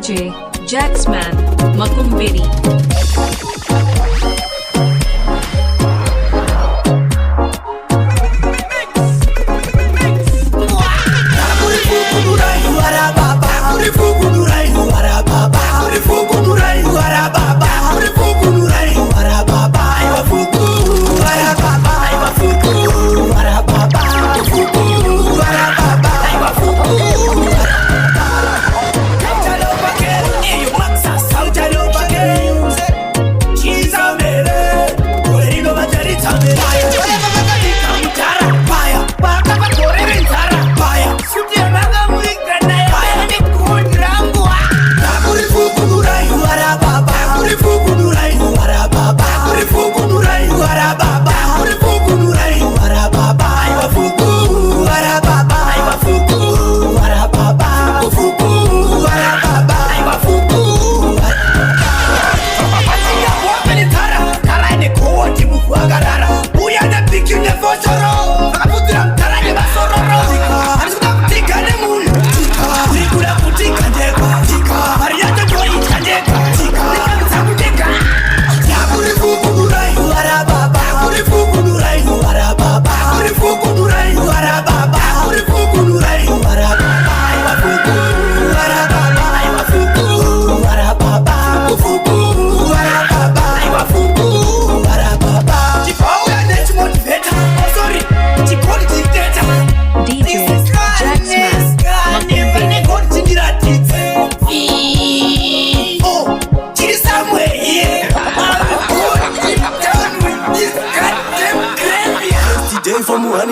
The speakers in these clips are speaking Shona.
DJ Jaxman Makumbiri.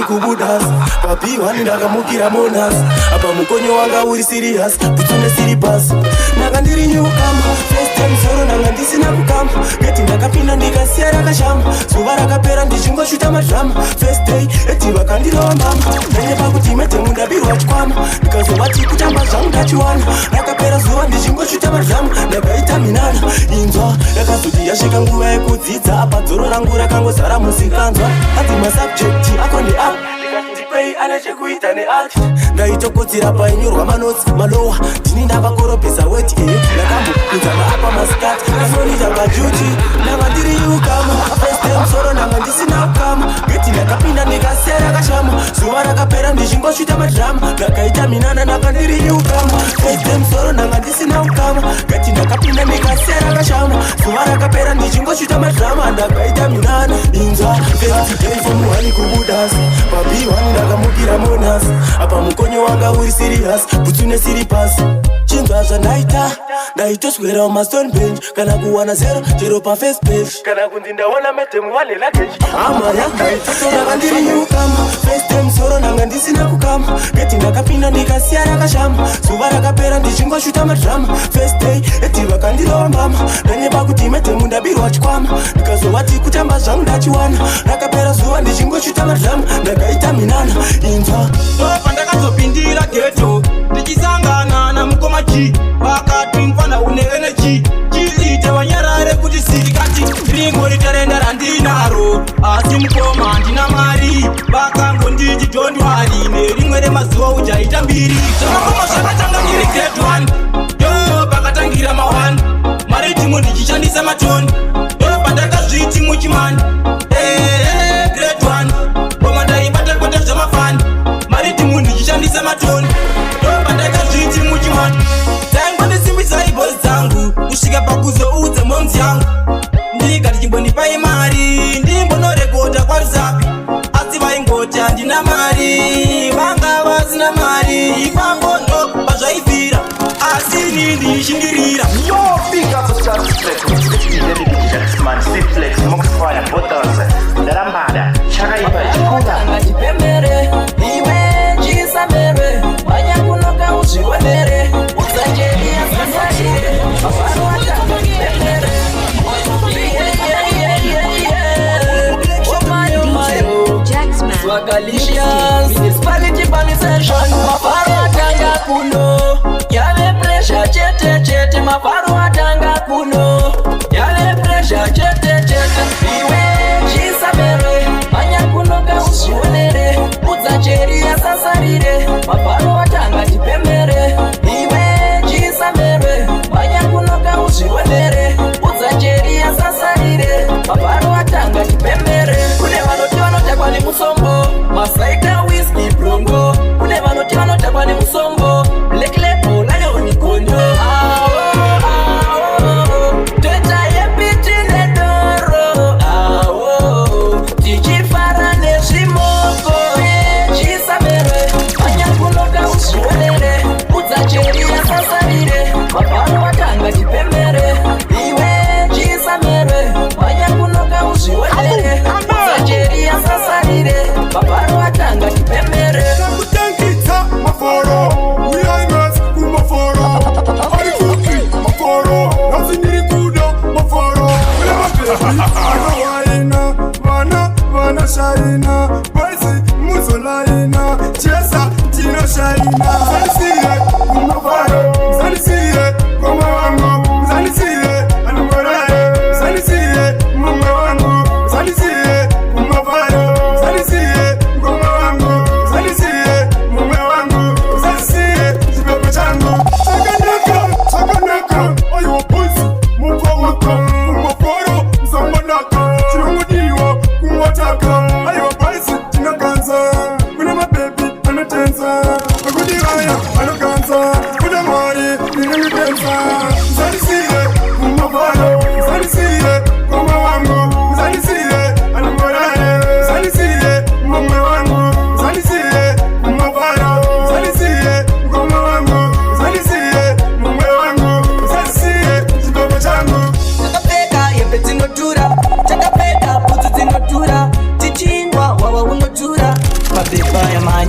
Kubudas papi wani ndakamukira monas apa mukonyo wanga uri serious butune siribas nakandiri nyukama first time soro nanga ndisina kukamba ngeti ndakapinda ndikasiyara kashamba zuva rakapera ndichingoshuta madrama first day eti vakandirowa mama ndanyepa kuti mete mundabirwa chikwama ndikazovati kutamba zvangu ndachiwana rakapera zuva ndichingoshuta madrama ndakaita minana inzwa yakazoti yasvika nguva yekudzidza apa dzoro rangu rakangozara musikanzwa ati masubjekti ako ndi up ndikatipei ane chekuita neati ndaitokodzera painyorwa manotsi malowa ndini ndavakoropesa weti ndakambokudzana apa masikati kasonita pajuti ndanga ndiri ukama feste musoro ndanga ndisina ukama ngeti ndakapinda ndikasiyara kashama zuva rakapera ndichingosvita madrama ndakaita minana ndanga ndiri ukama feste musoro ndanga ndisina ukama ngeti ndakapinda ndikasiyara kashama zuva rakapera ndichingosvita madrama ndakaita minana inzwa festidefomuhani kubudas papi wani ndakamukira monas apa mukonyo wanga uri serious butsune siripasi chinzwa zvandaita ndaitoswera mumastone bench kana kuwana zero chero pafirst page kana kunzi ndaona metemu vane luggage hama yandaitotondanga ndiri nyukama first time soro ndanga ndisina kukama ngeti ndakapinda ndikasiyara kashama zuva rakapera ndichingoshuta madrama first day eti vakandirowa mama ndanyepa kuti metemu ndabirwa chikwama ndikazovati kutamba zvangu ndachiwana rakapera zuva ndichingoshuta madrama ndakaita minana inzwa pandakazopindira geto ndichisangana namukoma chi vakati mfana une energy chiite vanyarare kuti sirikati ringo ritarenda randinaro asi mukoma ndina mari vakangonditi don't worry nerimwe remazuva uchaita mbiri zvamakoma zvakatanga ndiri grade 1 yo pakatangira ma1 maritimu ndichishandisa matoni yo pandakazviti muchimani grade 1 koma ndaibata kwata zvamafani maritimu ndichishandisa matoni yo pandakazviti muchimani taingondisimbisa ibhozi dzangu kusvika pakuzoudza momzi yangu ndikati chimbondipai mari ndimbonorekota kwarusapi asi vaingoti handina mari vanga vasina mari ipapo ndo pazvaibvira asi ini ndichingirira ndarambada chakaipa chikuna chipembere iwe chisamere vanyakunoka uzvionere usajeria sasashire mafano atanga chipembere Swagalicious Municipality Permission mafano atanga kuno yale pressure chete chete mafano atanga kuno yale pressure chete chete iwe chisamere vanyakunoka uzvionere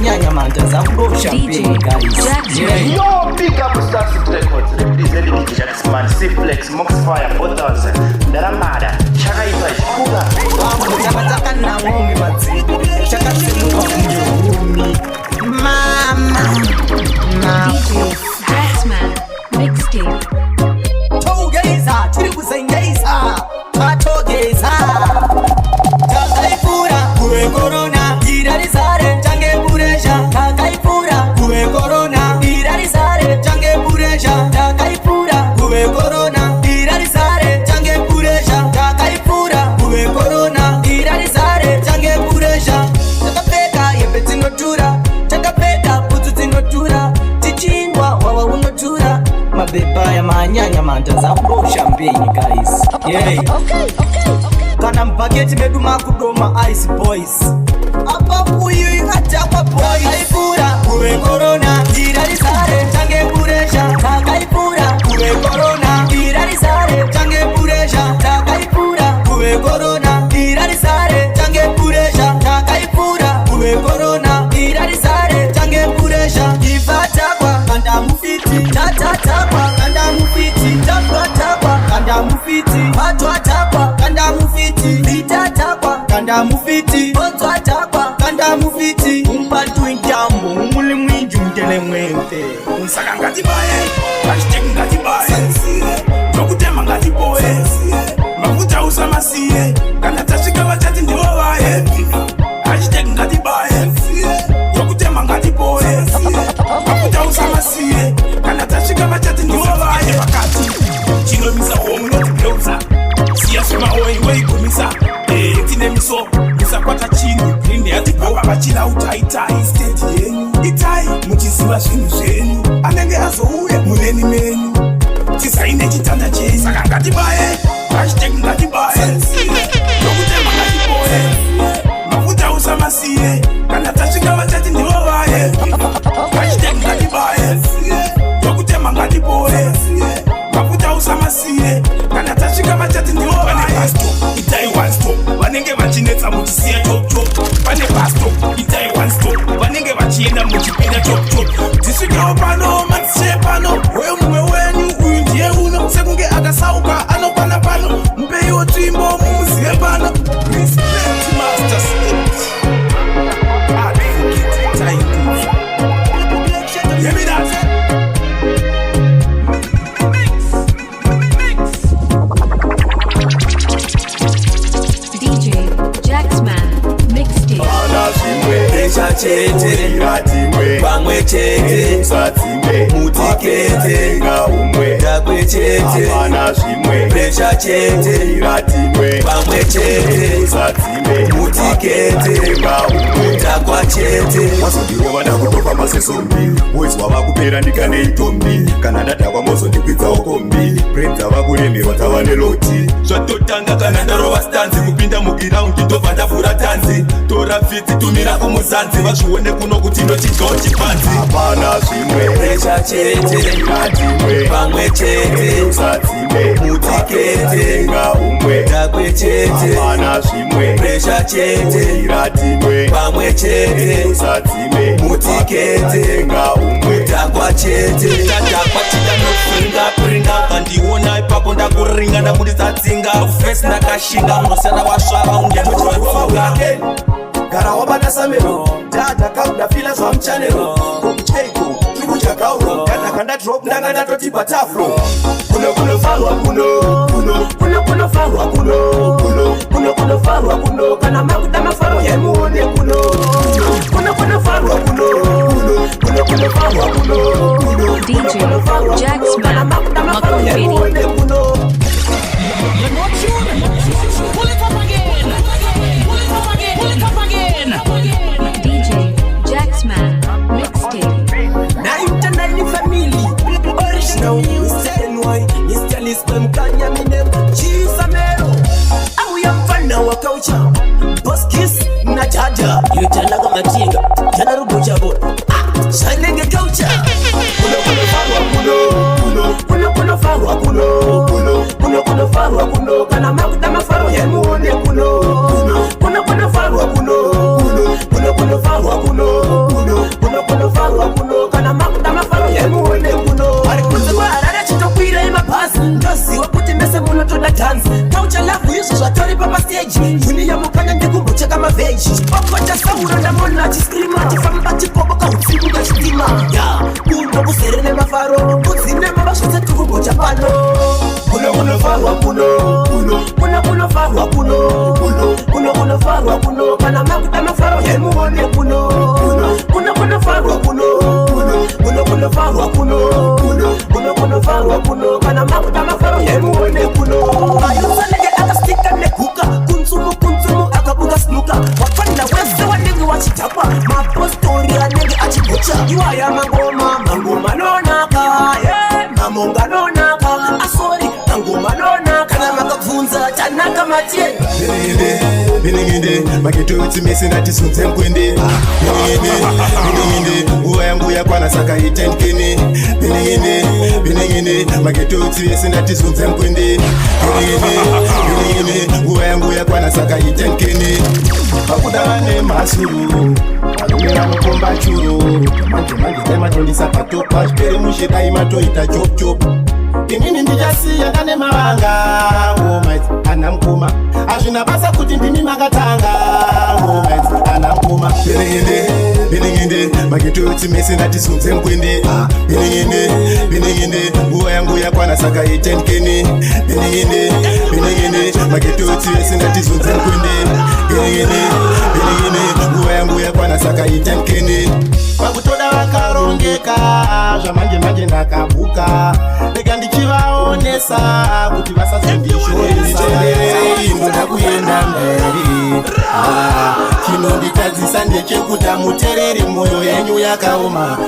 manyanya manta za kurosha mpeni guys. Jacksman. Yo, big up Starship Records, representing DJ Jacksman, C-Flex, Moxfire, Photos, Daramada, Chakaipa, Chikuga. Chakataka na ngumi mazibu, chakasinuka mjungumi. Mama. DJ Jacksman. Mixtape. Togeza, tiri kuzengeza, patogeza. Takaipura, kuwe corona, irarizare, change puresha. Takaipura, kuwe corona, irarizare, change puresha. Takaipura, kuwe corona, irarizare, change puresha. Takaipura, kuwe corona, irarizare, change puresha. Takapeka yepeti notura, takapeka pututi notura, tichingwa wawa unotura. Mabeba ya manyanya manta za kurosha mpeni guys. Yeah. Kana mpaketi meduma kudoma Ice Boys. Apa kuyu atakwa boys. Takaipura, kuwe corona, irarizare, change puresha. Takaipura, kuwe corona, irarizare, change puresha. Takaipura, kuwe corona, irarizare, change puresha. Takaipura, kuwe corona, irarizare, change puresha. Ifatakwa, kanda mufiti, tatatakwa, kanda mufiti, tafatakwa, kanda mufiti, patwatakwa, kanda mufiti, litatakwa, kanda mufiti, potwatakwa, kanda mufiti. Umpatu injambo, umuli mwinju mtele mwente. Unsaka ngati bae, hashtag ngati bae, nokutema ngati boe, mafuta usamasiye, kana tashika batati ndiwo bae, hashtag ngati bae, nokutema ngati boe, mafuta usamasiye, kana tashika batati ndiwo bae. Wakati chino misa homu notibleuza, siyasuma oe kumisa, tine miso misa kwata chini, nini ati pawa bachila utaitai state yenyu. Itai muchisiwa zvinu zvenyu, anenge azouya muneni menyu, tisaine chitanda chenyu. Saka ngatibaye, hashtag ngatibaye, nokutema ngatiboye, mafuta usamasiye, kana tasvika vatati ndivo vaye. Hashtag ngatibaye, nokutema ngatiboye, mafuta usamasiye, kana tasvika vatati ndivo vaye. Itai one stop, vanenge vachinetsa muchisiya chop chop. Pane pasto, itai one stop, vanenge vachienda muchipinda chop chop. Tisvikawo pano, matishe pano, wewe mumwe wenyu, uyu ndiye uno, sekunge akasauka anokwana pano. Mpeiwo tsvimbo mumuzive pano. Respect Master Slips. I forget itai kufu. Hear me that? DJ Jacksman. Mixtape. Presha chete, pamwe chete, mutikete, takwe chete, presha chete, pamwe chete, mutikete, takwa chete. Wasondiwo vada kutoka masesombi, voice wava kupera ndikane itombi, kana ndatakwa mozondikwidzawo kombi, brenda vakuremerwa tava neloti. Zvatotanga kana ndarova stanzi, kupinda mugiraundi ndobva ndavhura tanzi, tora fiti tumira kumuzanzi, vazvione kuno kuti ndochidyawo chipanzi. Hapana zvimwe, Presha chete, pamwe chete, mutikete, takwe chete, hapana zvimwe, presha chete, pamwe chete, mutikete, takwa chete. Tatakwa chita nokuringa ukandiona ipapo ndakuringa ndakunditsatsinga kufesi ndakashinga munosiyana wasvava ungenochivarufuga. gara wabata samero, dada kauda fila zwa mchanero, kokucheko, chukucha kauro, kana kanda drop ndanga ndatoti bataflo. Kuno farwa kuno farwa kuno farwa kuno, kana makuta mafarwa yemuone kuno farwa kuno farwa kuno. DJ Jacksman. Makumbiri. DJ Jacksman. Mixtape. Na internal family, original Mr. NY, Mr. Lisbon Kanya Minem, Chisamero. Au ya mfana wa culture, Boss Kiss na Jaja. Yutalaga matinga, jana rubo jabo. Shalenge culture. Kuno farwa kuno, kana makuta mafarwa yemuone kuno farwa kuno. stage Okocha sauro ndamona chiskrima Chifamba chikoboka utsiku gachitima Kuno kuserene mafaro Kudzine mabashitse tukugocha pano Kuno farwa kuno Kuno farwa kuno farwa kuno Kana makuta mafaro hemuone kuno Kuno farwa kuno farwa kuno farwa kuno Kana makuta mafaro hemuone kuno Ayusa nege akastika nekuka Kunsumu akabuga snuka Wafanda wese wanenge wachitapa Mapostori ya nenge achibucha Iwaya mangoma nonaka Mamonga nonaka Asori mangoma nonaka Na makavunza chanaka matie Bininginde, makitutsi misi natisunze mkwende Bininginde, nguwa yangu ya kwa nasaka itenkini Bininginde, makitutsi misi natisunze mkwende Bininginde, nguwa yangu ya kwa nasaka itenkini Bakudane masuru, alumira mkomba churu Mange tema tondi sapatopa, shpere mushida imato ita chop chop Inini ndijasi ya kane mawanga Womaiti anamkuma Ashuna basa kuti ndimi makatanga Womaiti anamkuma Bininginde Makitutsi mesi natisunze mkwende Bininginde Nguwa yangu ya kwa nasaka itenkeni Bininginde Makitutsi mesi natisunze mkwende Bininginde Nguwa yangu ya kwa nasaka itenkeni Makutoda wakarongeka Jamanje nakabuka Lega ndichivaonesa Kuti vasazondishonesa Inoda kuyenda mberi Chino nditadzisa ndechekuta mutereri moyo yenyu yakaoma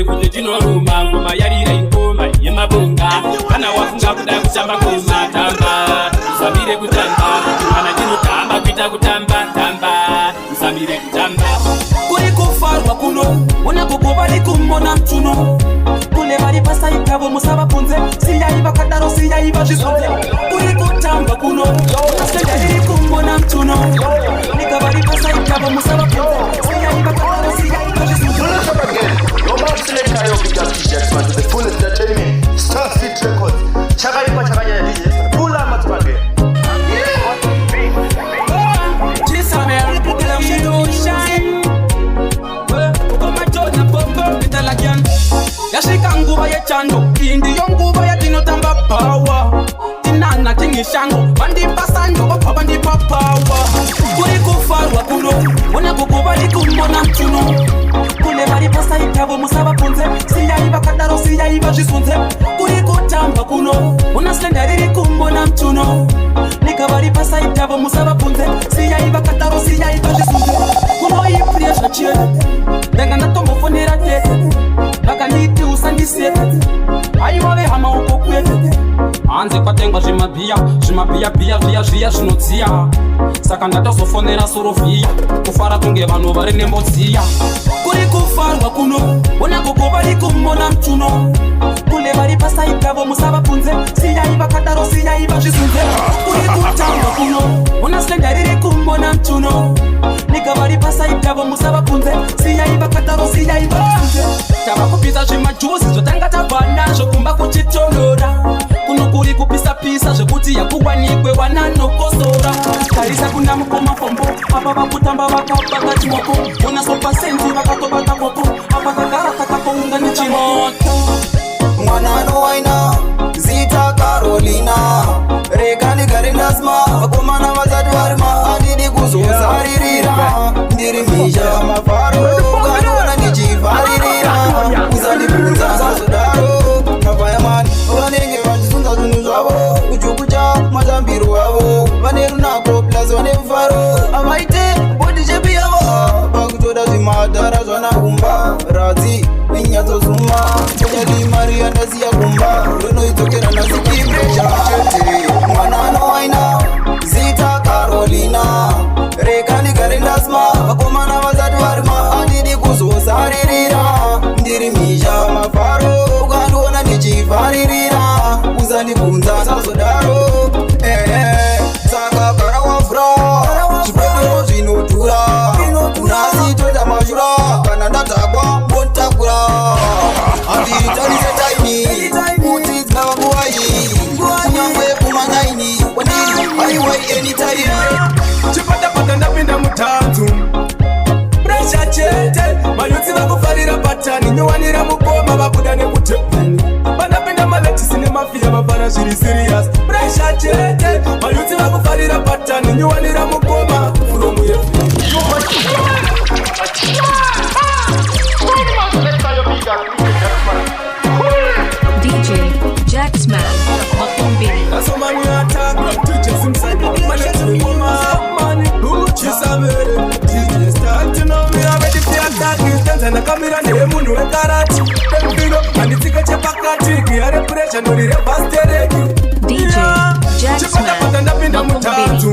Kuti chinoruma ngoma yarira ingoma yemabunga kana wafunga kuda kuchamba ngoma tamba usabire kutamba kana chinotamba kuita kutamba tamba usabire kutamba Kuri kufarwa kuno Ona kukuba likumona mtuno Kule bari pasa ikabo musaba punze Siyaiba kadaro siyaiba jisonze Kuri kutamba kuno Ona senda likumona mtuno Nika bari pasa ikabo musaba punze Siyaiba kadaro siyaiba jisonze Your mom selector, yo, big up DJ man to the fullest entertainment. Star Fit Records. Chakaipa chakaya DJ. Pula matpage. Jisamer, you don't shine. Oma jona popo bitalakian. Yashika nguva ya chando, indi yonguva ya tinotamba power. Tinana tingishango, bandi pasando, bandi papawa. Kuri kufarwa kuno, ona kukuba likumona mtuno. Kule bari pasa ikabo musaba punze Siyaiba kadaro siyaiba jisunze Kuri kutamba kuno Unaslenda riri kumbona mtuno Nika bari pasa ikabo musaba punze Siyaiba kadaro siyaiba jisunze Kuno ipriya shachie Denga natombo fonera tete Baka niti usandisete Aiwawe hama uko kwete Anze patengwa jimabia jinotsiya Saka ndatosofonera sorofia Kufara tunge vano vari nembotsiya Kuri kufarwa kuno Ona kukuba likumona mtuno Kule bari pasa ikabo musaba punze Siyaiba kadaro siyaiba jisunze Kuri kutamba kuno Ona slenda riri kumbona mtuno Nika bari pasa ikabo musaba punze Siyaiba kadaro siyaiba jisunze Taba kupisa jimajuzi Zotanga tabana Jokumba kuchitonora Kuno kuri kupisa pisa Jokuti ya kuwanikwe wananokosora Karisa kuna mkoma fombo Apa bakutamba wakapaka chimoko Ona sopa senzi wakatobata koko Apa kakarata kakounga ni chimoto Mwana no waina Zita Carolina Rekani garinasma Wakumana wazadwarma Adidi kuzo saririra Ndiri misha mafaro Ganwana nijifariri ndaziya kumba rinoidzokera nazikipresha chete mwana anowaina zita Carolina reka ndigare ndasma vakomana vasati varima handidi kuzosaririra ndiri misha mafaro ukandiona ndichifaririra uzandibvunza sazodaro saka gara wavhura zvipetero zvinodhura nhasi toita mashura kana ndatakwa mbonditakura handitarise taimi kuti dzingava nguva iyi kunyangwe kumanyaini kwandiri haiwai anytime chipatapata ndapinda mutanzu presha chete mayutsi vakufarira patani nyowanira mukoma vabuda nekutepeni vandapinda maletisi nemafiya vafara zviri serious presha chete mayutsi vakufarira patani nyowanira mukoma furomu DJ Jaxman Makumbiri. Somebody attack, teachers inside my little woman. Who chisamere? DJ start to know me already. The attack is done, and I come here and the moon will karate. Then feel up, and it's a chapakati. We are a pressure, no reverse. DJ Jaxman Makumbiri.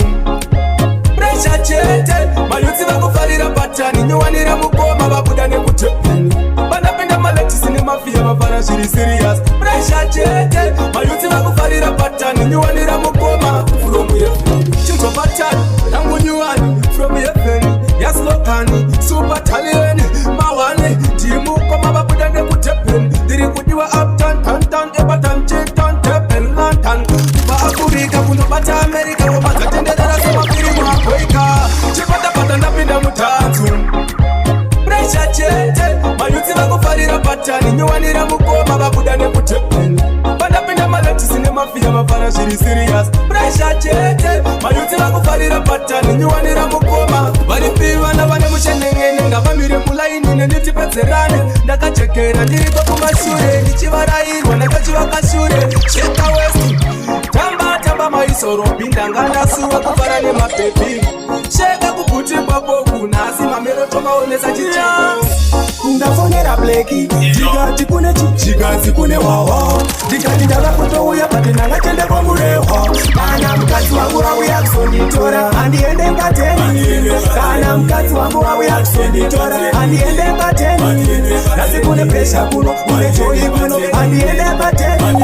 Pressure chete, mayutsi vakufarira patani nyowanira mukoma vabuda nekutepeni vandapinda maletisi nemafiya vafara zviri serious pressure chete mayutsi vakufarira patani nyowanira mukoma from heaven chinzwa patani rangunyuwani from heaven yaslokani supatalieni mawani ndimukoma vabuda nekutepeni ndiri kudiwa uptown downtown ebaton chiton tepen london vaafurika kunobata america wobazatendedera semapiri mwakoika chipatapata ndapinda mutanzu presha chete mayutsi vakufarira patani nyowanira mukoma vabuda nekutepeni vandapinda maletisi nemafiya vafara zviri serious presha chete mayutsi vakufarira patani nyowanira mukoma varipiva navane mushenengene ngavamire mulaini nenitipedzerane ndakachekera ndiriko kumashure ndichivarairwa ndakachivakashure cheka west tamba maisoro bindanga ndasuwa kufara nemapepi sheka kubuti kwapoku nasi mamero tomaonesa chicha ndafonera bleki tikati kune chikazi kune wawa ndikati ndakakutouya pati ndakatende kwamurewa kana mukadzi wangu wauya kusonditora handiende ngateni kana mukadzi wangu wauya kusonditora handiende ngateni nasi kune presha kuno kune joyi kuno handiende ngateni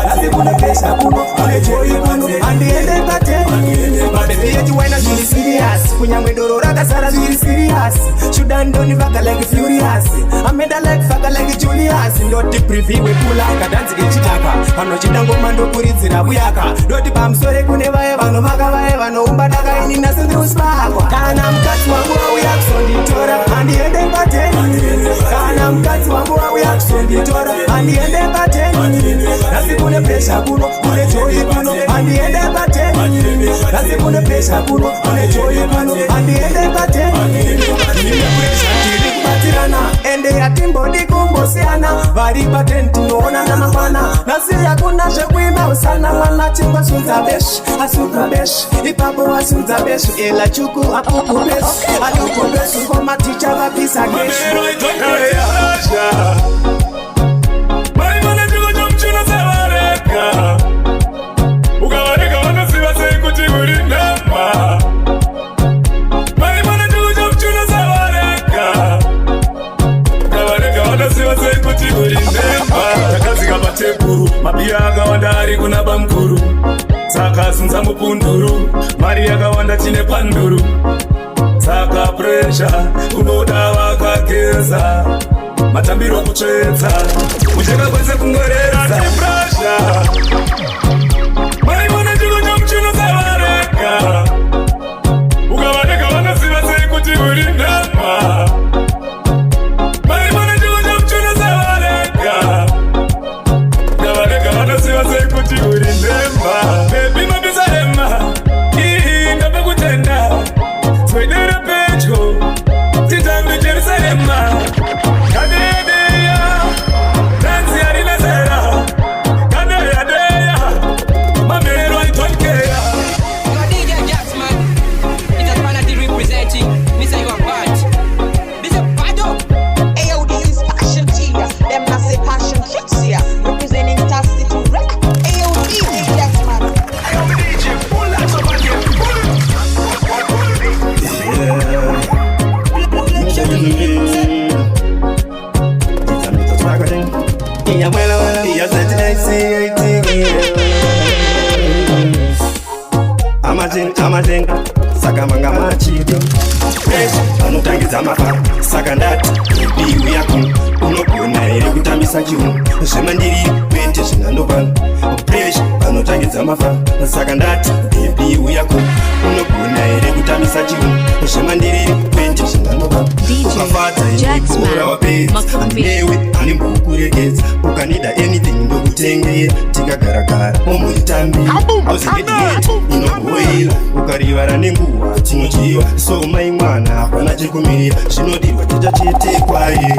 nasi kune presha kuno kune joyi kuno handiende ngateni mabebi yetu waina zviri serious kunyangwe doro rakasara zviri serious shudandoni vaka like furious ameda like faka like Julius ndoti preview wepulaka danzike chitaka panochida ngoma ndokuridzira buyaka ndoti pamusore kune vaye vanomaka vaye vanoumba daka ini nasindiri usipakwa kana mukadzi wangu wauya kusonditora handiende ngateni kana mukadzi wangu wauya kusonditora handiende ngateni nasi kune presha kuno kune joyi kuno handiende ngateni nasi kune presha kuno kune joyi kuno handiende ngateni kubatirana ende yatimbodi kumbosiyana vari patenti noonana mangwana nasiya kuna zvekuimba usana mwana chingosudza beshi asuka beshi ipapo wasudza beshi ela chuku apuku beshi aduku beshi komaticha vapisa geshi ukavareka vanosiva sei kuti uri nhama takadzika patebhuru mabiya akawanda ari kuna bamukuru saka zunza mupunduru mari yakawanda chine panduru saka presha unoda vakageza matambiro kutsvedza mucheka kwese kungorera presha maimona chiko chamuchino savareka ukavareka vanoziva sei kuti uri nhama kuti uri ndemba bebi mabisarema ndape kutenda swedere pedyo titambe jerusalema kadeyadeya tanzi yarina zera kadeyadeya mamero aitolkeya DJ Jaxman, it has man at representing me say you are bad. This is bad up. Ayo, this is passion here. Them not say passion kicks here. amazenga saka manga machido anotangidza mafara saka ndati biu yako unogona here kutambisa chiunhu zvemandiri kwete zvinandopano presha anotangidza mafara saka ndati biu yako unogona here kutambisa chiunhu zvemandiri kwete zvinandopano ukafadza iura wapedza handinewe handimbokuregedza ukanida anything ndokutengera tikagaragara omuritambi auzingediyeti inoboira ukarivara nenguva tinodyiwa so mai mwana hapana chekumirira zvinodirwa chita chete kwaye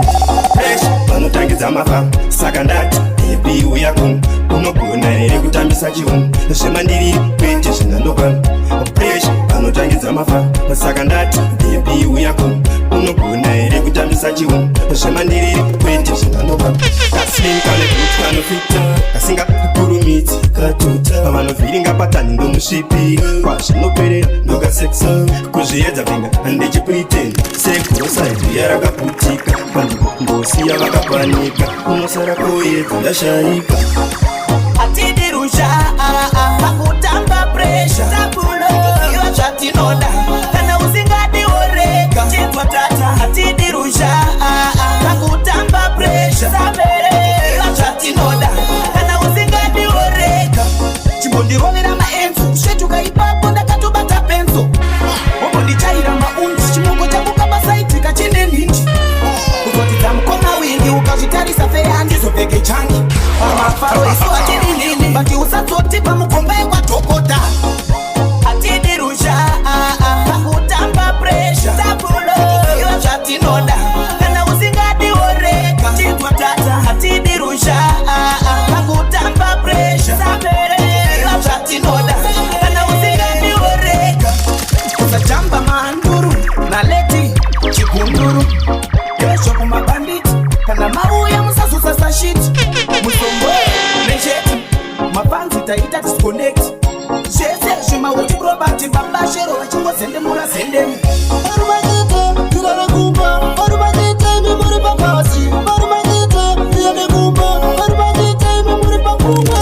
presha vanotangidza mafamba saka ndati biu yako unogona here kutambisa chiunhu zvemandiriri kwete zvinandopano presha vanotangidza mafamba saka ndati biu yako unogona here kutambisa chiunhu zvemandiriri kwete zvinandopano kaslim kanekuti kanofita kasinga kukurumidzi katuta vanovhiringa patani ndomusvipi kwazvinoperera ndokaseksa kuzviedza vinga ndechipritend sekorosaidi yarakaputika panzvimbo ngosiya vakapanika unosara koyedza ndashayika atidirusha pakutamba presha tabulo iva zvatinoda kana usingadioreka chitwa tata atidirusha pakutamba presha iva zvatinoda kana usingadioreka chimbondirovera maenzo kusvetuka ipapo ndakatobata penzo ombondichaira maunzi chimoko changu kabasaitika chine nhindi kuzotidza mukoma wingi ukazvitarisa fere handizopfeke changi pamafaro isu hatirinini bati usadzoti pamukomba ekwadhokota atidirusha pakutamba presha tabulo iva zvatinoda kana usingadioreka chitwa tata hatidirusha pakutamba presha iva zvatinoda kana usingadioreka usajamba manduru naleti chigunduru ezvokumabanditi kana mauya musazosasashiti musombo necheti mapanzi taita disconnect zvese zvimautirobati babashero vachingozendemura zendemi varumagite irarekumba varumagite mimuri papasi varumagite irarekumba varumagite mimuri pakumba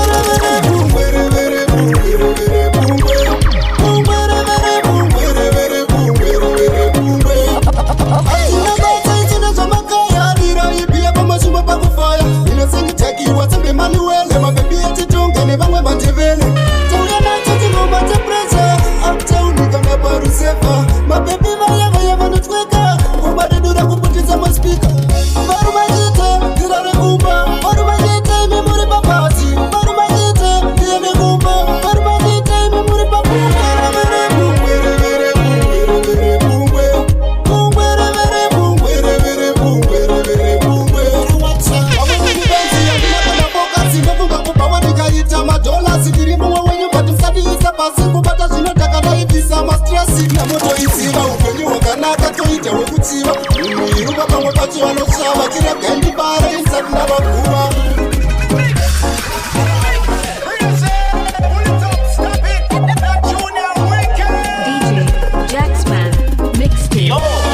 mabebi vaya vanotweka kumadedura kuputisa maspika varumagite irarekumba varumagite mimuri papasi varumagite irarekumba varumagite mimuri pakumba madolasi ndiri mumwe wenyu batisadiisa pasi kubata zvinotaka daibvisa mastresi namotoisiva upenyu hwakanaka toita hwekutsiva muiruva pamwe pacho vanosava tirega ndibara isati navaguma DJ Jacksman Mixtape.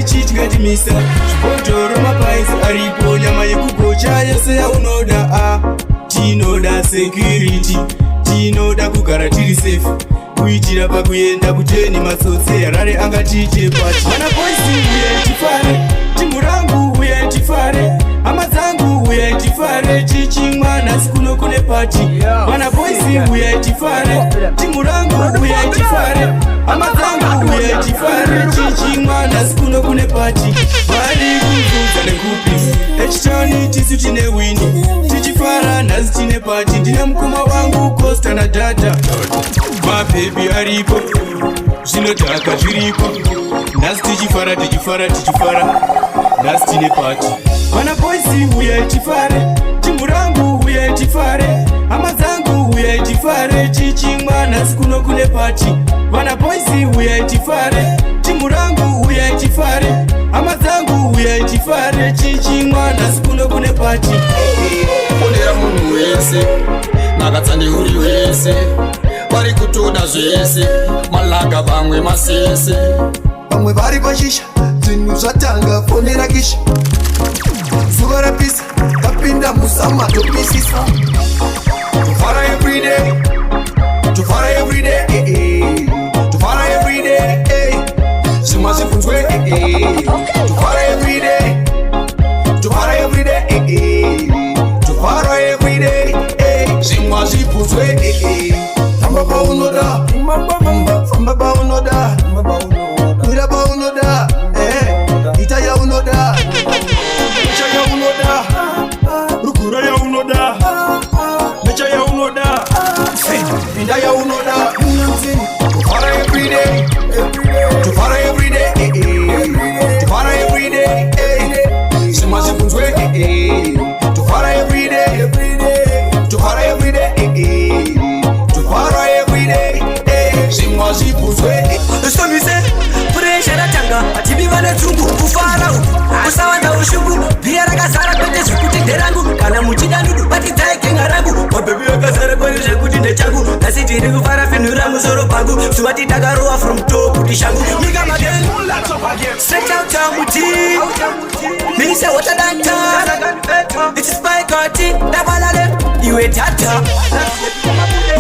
chichikandimisa zvibhodhoro mapaizi aripo nyama yekugocha yese yaunoda tinoda security tinoda kugara tiri safe kuitira pakuenda kuteni matsotsi harare angatiite pati mana boisi uye tifare timu rangu uye tifare hama dzangu uye tifare chichimwa nhasi kuno kune pati mana boisi uye tifare timu rangu uye tifare hama dzangu uye tifare chichimwa nhasi kuno kune pati vari kuvudza nekupi echitani tisu tine wini tichifara nhasi tine pati ndine mukoma wangu costa nadhadha mabhebi aripo zvinodhaka zviripo nhasi tichifara nhasi tine pati mana boisi uye tifare timu rangu uye tifare hama dzangu uye tifare chichimwa nhasi kuno kune pati mana boisi uye tifare timu rangu uye tifare hama dzangu uya itifare chichi mwana sikuno kune pati Kondera munhu wese nakatsande uri wese vari kutoda zvese malaga vamwe masese vamwe vari pashisha zvinhu zvatanga fonera kisha zuva rapisa kapinda musama topisisa tofara everyday tofara everyday tofara everyday zvimwe zvibvunzwe tofara everyday tofara everyday tofara everyday zvimwe zvibvunzwe famba paunoda famba paunoda mira paunoda ita yaunoda mecha yaunoda rukura yaunoda mecha yaunoda pinda yaunoda tofara everyday tofara everyday tofara everyday zvimwe zvibvunzwe tofara everyday tofara everyday tofara everyday zvimwe zvibvunzwe Somise puresha ratanga ativi vane dzungu kufara kusawanda ushungu bhiya rakazara kwete zvekuti nderangu kana muchida ndudu batidzai genga rangu mabhebi akazara kwene zvekuti ndechangu asi tiri kufara finura musoro pangu suvati takarowa from top kuti shangu mika magen straight out amuti mise watadanta ichispikoti ndabalale iwe tata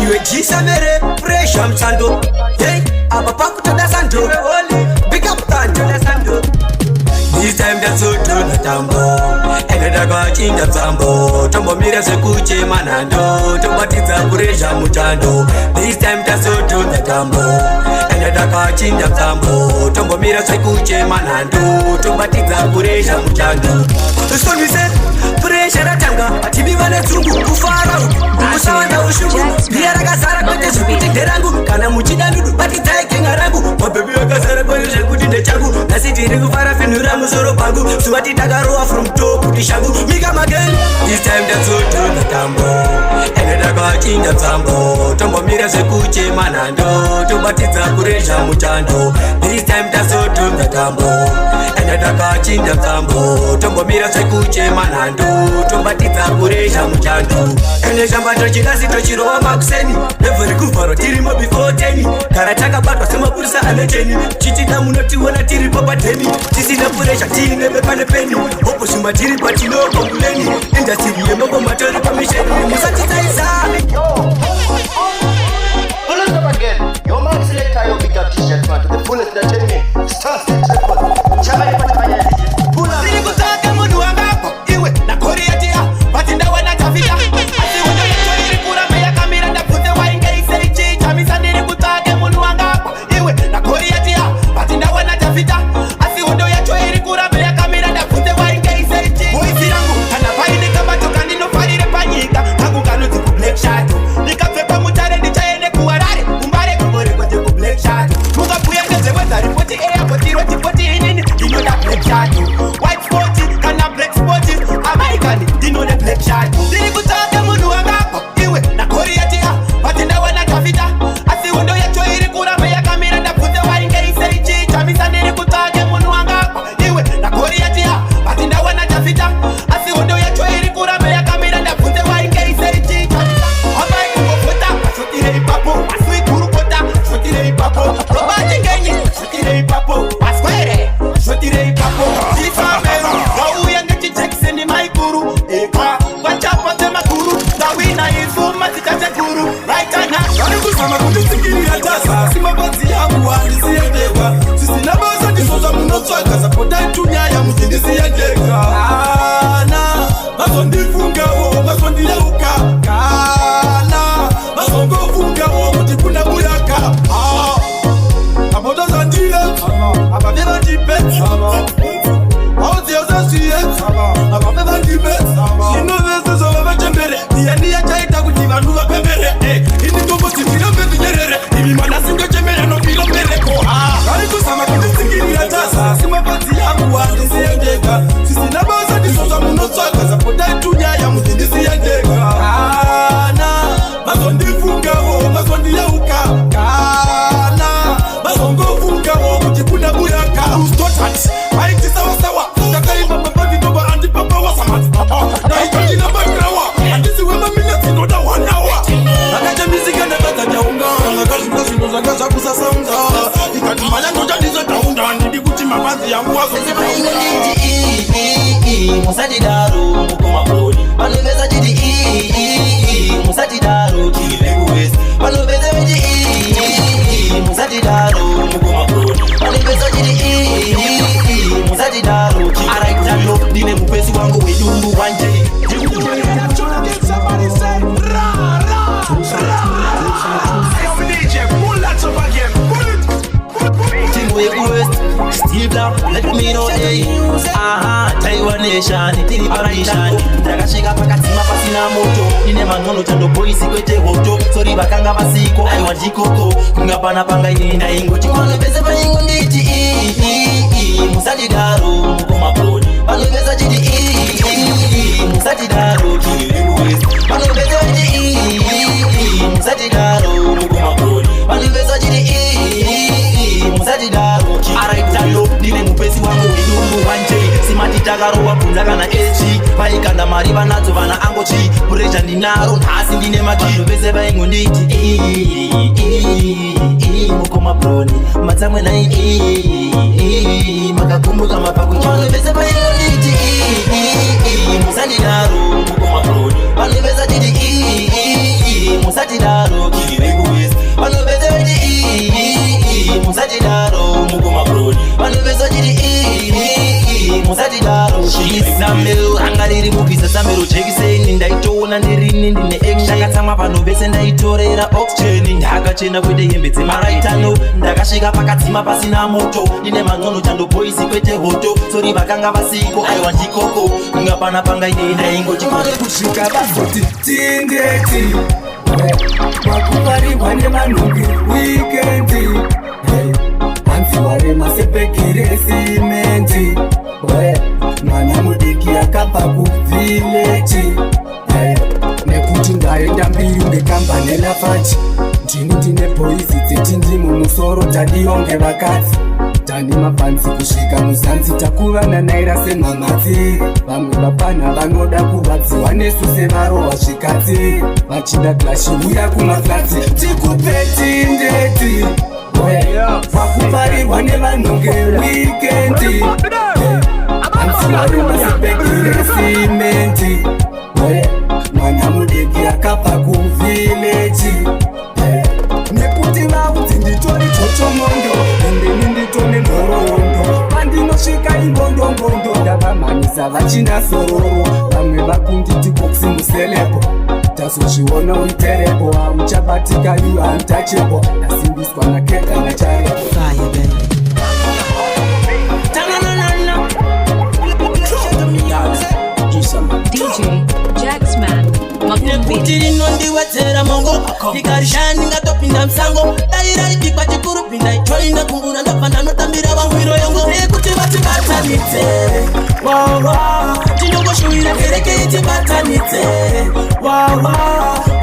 iwe jisamere puresha msando hey apa pakutoda sando pick up sando this time that's so to the tambo ene takachinja msambo tombomira zvekuchema nando tobatidza puresha muchando this time that's so to the tambo ene takachinja msambo tombomira zvekuchema nando tobatidza puresha muchando somise puresha ratanga ativi vane dzungu kufara kusawanda ushungu bhiya rakazara kwete zvekuti nderangu kana muchida ndudu batidzai genga rangu mabhebi akazara kwene zvekuti ndechangu asi tiri kufara finura musoro pangu suvati takarowa from top kuti shangu mika magen this time tatsotonda tambo ene takachinja msambo tombomira zvekuchema nando tobatidza puresha muchando this time tatsotonda tambo ene takachinja msambo tombomira zvekuchema nando tobatidza puresha muchando ene shambato chikasi tochirova makuseni nevheri kuvharo tirimo before 10 kana takabatwa semapurisa anecheni chichida munotiona tiri papadheni tisina puresha tiine bepane peni hopo zvimba tiri patinokonguleni indastiri yemambo matori pamisheni musatitaisa Pull it up again. Your man selector, your big up t-shirt man to the fullest that tell me. Start it. Chama chama. Pull up. Siri kutaka mundu wangapo iwe na koriatia batinda wana tafita asi wendo yetu ilikura meya kamera ndafunze wainge iseichi chamisa niri kutaka mundu wangapo iwe na koriatia batinda wana tafita asi wendo yetu ilikura meya kamera ndafunze wainge iseichi boisi yangu anapaini kama toka ninofarire panyika kangu kanuzi ku black shadow nikapfepa mutare ndichaende kuwarare kumbare kumore kote ku black shadow mukabuya ngezeweza ripoti airport roti inini inoda black shadow white spot kana black spot American inoda black shadow diri kutaka mundu wangapo iwe na koriatia batinda wana tafita asi wendo yetu ilikura meya kamera ndafunze wainge iseichi chamisa niri kutaka mundu wangapo iwe na koriatia batinda wana tafita asi wendo yetu ilikura meya kamera ndafunze wainge iseichi chamisa amai kufuta shotire ipapo aswi kurukota shotire ipapo robati ngenyi shotire ipapo askwere shotire ipapo sifameru wauya ngechichekiseni maikuru eka vachapa temakuru dawina izuma zichachekuru raitana varikusama kunditsikirira tasa simabadzi yangu handisiyendeka sisina basa ndizvozva munotsvaga sapotaitunyaya muzindisiyendeka kana mazondifungawo mazondiyeuka kana mazongofungawo kuti kuna muyaka apotozandile apavevandipetsa audziyozasiyetsa apavevandipetsa inovesezovavachembere iyaniya chaita kuti vanhu vapembere indingombotsikirembe vinyerere ivi manasingochemera novilombereko vari kuzama kunditsikirira tasa simabadzi yangu handisiyendeka sisina basa ndizvozva munotsvaga sapotaitunyaya muzindisiyendeka kana mazondifungawo mazondiyeuka kana mazongofungawo kuti kuna muyaka ustotat vaitisawasawa yangu wazozima musati daro mukoma broni panoveza chiti musati daro chiri kuwest panoveza vechi musati daro mukoma broni panoveza chiti musati daro araitano ndine mupesi wangu wedumbu wanje Steve down, let me know, hey. Taiwan nation, tiripa nation. Ndakashika pakatima pasina moto. Nine manono chando boisi kwete hoto. Sorry bakanga basiko, aiwa jikoko. Ngapana panga ina ingo chikono pese pa ingo nditi. Musati daro, mukoma broni. Pano pesa jiti. Musati daro, kiri west. Pano pesa jiti. Musati daro, mukoma broni. Pano pesa jiti. Musati daro, araitalo ndine mupesi wangu idumbu wanje simati takaro wabvunza kana echi vaikanda mari vanadzo vana angochi pureja ndinaro nhasi ndine maki vese vaingo nditi mukoma broni matsamwe nai makakumbuka mapakuchano vese vaingo nditi musati daro mukoma broni vano vese titi musati daro kiri kuwest vano vese veti musati daro mukoma broni vanopesa chiri musati daro chisamero ranga riri mubvisa samero jekiseni ndaitoona ndirini ndine ekshakatsamwa vanhu vese ndaitorera oxygen ndakachena kwete hembe dzemaraitano ndakasvika pakadzima pasina moto ndine manono chando boisi kwete hoto sori vakanga vasiko aiwa ndikoko ngapana pangaine ndaingochikore kusvika vasoti tindeti vakuvarirwa nevanhungi wikendi anziware masepekire simenti mwana mudiki akabva kuvhileji nekuti ndaenda mbiri ndekamba nenafati ndini ndine bhoizi dzeti ndimo musoro tadionge vakadzi tani mabhanzi kusvika muzanzi takuvana naira semhamadzi vamwe vapana vanoda kurwadziwa nesu sevarohwa zvikadzi vachida glashi uya kumaflatsi tikupe tindeti vakuvarirwa nevanhonge wikendi anziwari masepekire simenti mwana mudiki akabva kuvhileji nekuti vaudzi nditori chochomondo endeni nditone nhoroondo pandinosvika imbondongondo ndavamhanisa vachina sororo vamwe vakunditi boksi muselebo tazozviona uiterebo hauchabatika you untouchable ndasimbiswa nakeka nacharebo DJ Jacksman nekuti rinondiwedzera mongo ndikarishani ngatopinda musango dairaipikwa chikuru pinda ichoina kumbura ndabva ndanotambira vamwiro yangu nekuti vatibatanidze tinongoshuwira kereke itibatanidze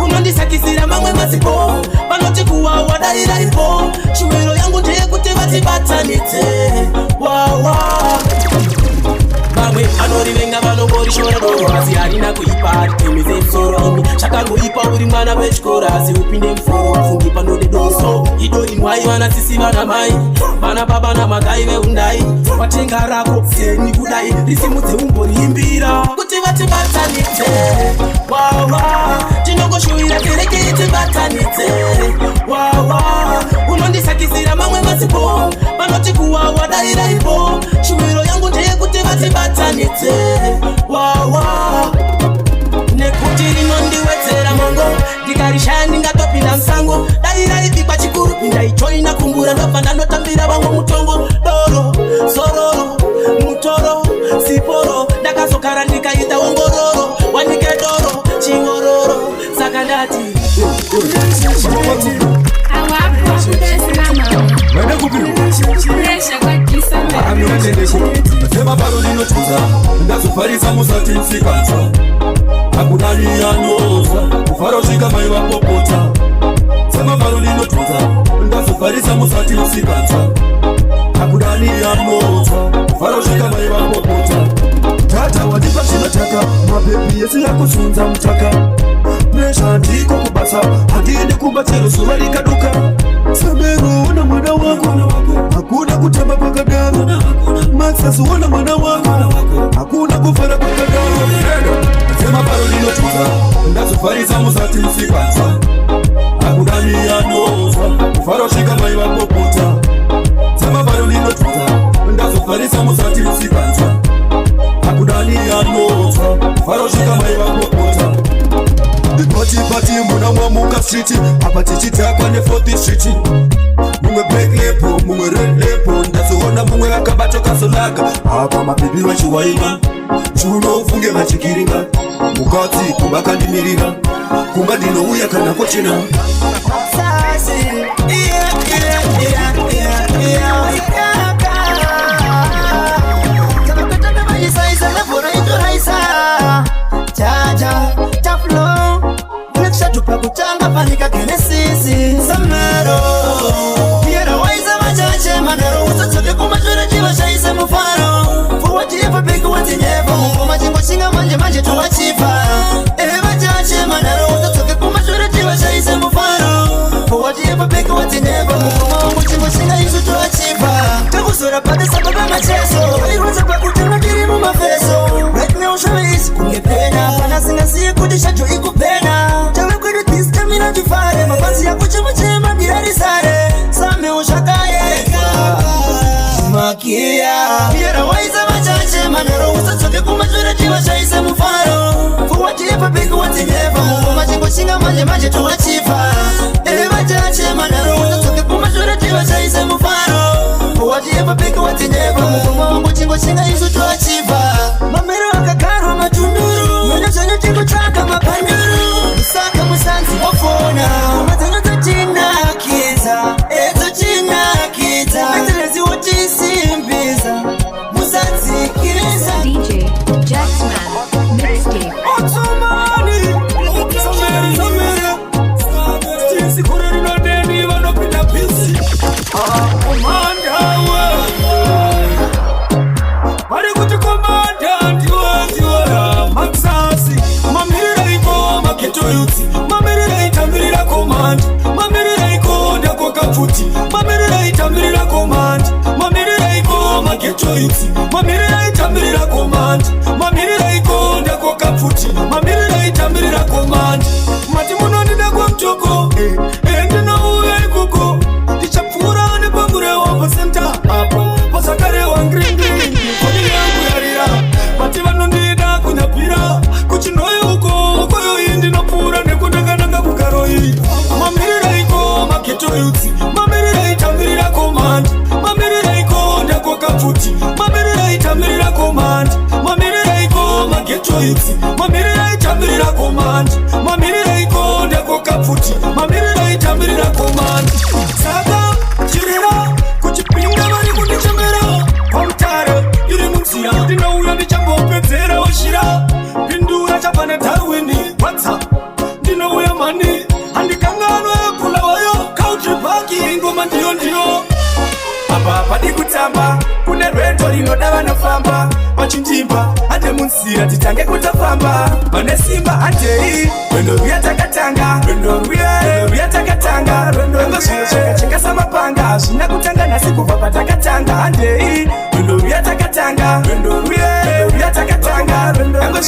unondisakisira mamwe masipo vanoti kuwawa dairaipo shuwiro yangu ndeyekuti vatibatanidze vamwe vanorivenga vanongorishora doro asi harina kuipa ritemeze musoro imi chakangoipa uri mwana wechikora asi upinde muforo mfungi panode doso idori mwai vanasisi vana mai vana baba namagai veundai vatenga rako seni kudai risimudze umboriimbira kuti vatibatanidze tinongoshuwira kereke itibatanidze unondisakisira mamwe masipo vanoti kuwawa dairaipo shuwiro yangu ndeyekuti vatibatanidze nekuti rinondiwedzera mongo ndikarishani ngatopinda musango dairaipikwa chikuru pinda ichoina kumbura ndobva ndanotambira vamwe mutongo doro sororo mutoro siporo ndakazokara ndikaita ongororo wanike doro chingororo saka ndati semabaro linotuza ndazofarisa musati msikanza akunaniyanoza kufaro svika mai vapopota semabaro linotuza ndazofarisa musati msikanza akunaniyanoza kufaro svika mai vapopota tata wadipa zvinotaka mabebi yesi yakusunza mutaka presha ndiko kubasa handidi kumbatiro zuva likaduka. Samero ona mwana wako, hakuna kutamba kwa kadawa. Maxas ona mwana wako, hakuna kufara kwa kadawa. Sema paro linotuza, ndazofariza muzati msipanza. Hakudani ya noza, kufaro shika maiwa popota. Sema paro linotuza, ndazofariza muzati msipanza. Hakudani ya noza, kufaro shika maiwa popota. Pati muna mwamuka street, hapa tichita kwa ne 40th street. Mungwe black lepo, mungwe red lepo, ndazuona mungwe akabato kasolaga. Hapa mabibi wa chiwaima, chuno ufunge machikiringa. Mukati kumbaka ndimirira, kumba dino uya kana kochina. Sasi, kama kutana majisa isa lafura ito haisa. Chaja, taflo tupa kutanga panika kinesisi Samero Yera waiza machache manero Usatoke kumajura jiwa shaise mufaro Fuwati yepa piku wati nyevo Mukuma jingo shinga manje tuwa chifa Ehe machache manero Usatoke kumajura jiwa shaise mufaro Fuwati yepa piku wati nyevo Mukuma jingo shinga isu tuwa chifa Kakusura pade sababa macheso Iruza pa kutanga kirimu mafeso Right now shawe isi kungepena Pana singa siye kudisha jo ikupena Mina jifare, mapanzi ya kuchema chema birari sare Same ushakayeka Makia Yera waiza machache manero Usatoke kumajura jiwa shaise mufaro Fuwati yepa piku wati nyevo Mukuma jingo shinga manje tuwa chifa Ehe machache manero Usatoke kumajura jiwa shaise mufaro Fuwati yepa piku wati nyevo Mukuma jingo shinga isu tuwa chifa Mamero akakaro matunduru Mwena chanyo jingo chaka mapanduru Saka musanzi wafona Matano tochina kiza Ezo china kiza Metelezi wotisi mbiza Musanzi kiza DJ Jacksman Mixtape. Otomani Samere Stinsi kureri no deni wano pita pisi Komanda Mari kuti komanda ndiwa Maxasi Mamirira iko maketo yuti Mamirira itamirira komanda Mamirira iko ndako kafuti Mamirira itamirira komanda Mamirira iko maketo yuti Mamirira itamirira komanda Mamirira iko ndako kafuti Mamirira itamirira komanda Mati muno ndida kwa mchoko Ndina uwe kuko Tichapura ni pangure wapo senta Apo Pasakare wa ngring Kodi yangu yarira Mati vano ndida kunyapira Kuchinoye uko Koyo indi na pura Nekudanga kukaroi Mamirira iko maketo yuti Mamirira itamirira komanda Mamirira iko ndako kafuti Mamirira itamirira komanda Mamirira iko maketo yuti Mamirira itamirira komanda Mamirira iko ndako kafuti Mamirira itamirira komanda Saka chirira kuchipinga bari kunichemera Komtare yuri munsiya Dina uya nichambo pezera washira Pindura chapane tarwini WhatsApp Dina uya mani Handikangano ya kula wayo Country parking ngoma ndio Apa di kutamba Kune reto linodawa na famba Wachinjimba Ate munsiya titange kutafamba Mane simba ate hii Wendo ruya takatanga Wendo ruya takatanga Wendo cheka sama panga Shina kutanga na siku papa takatanga Ate hii Wendo ruya takatanga Wendo ruya takatanga Wendo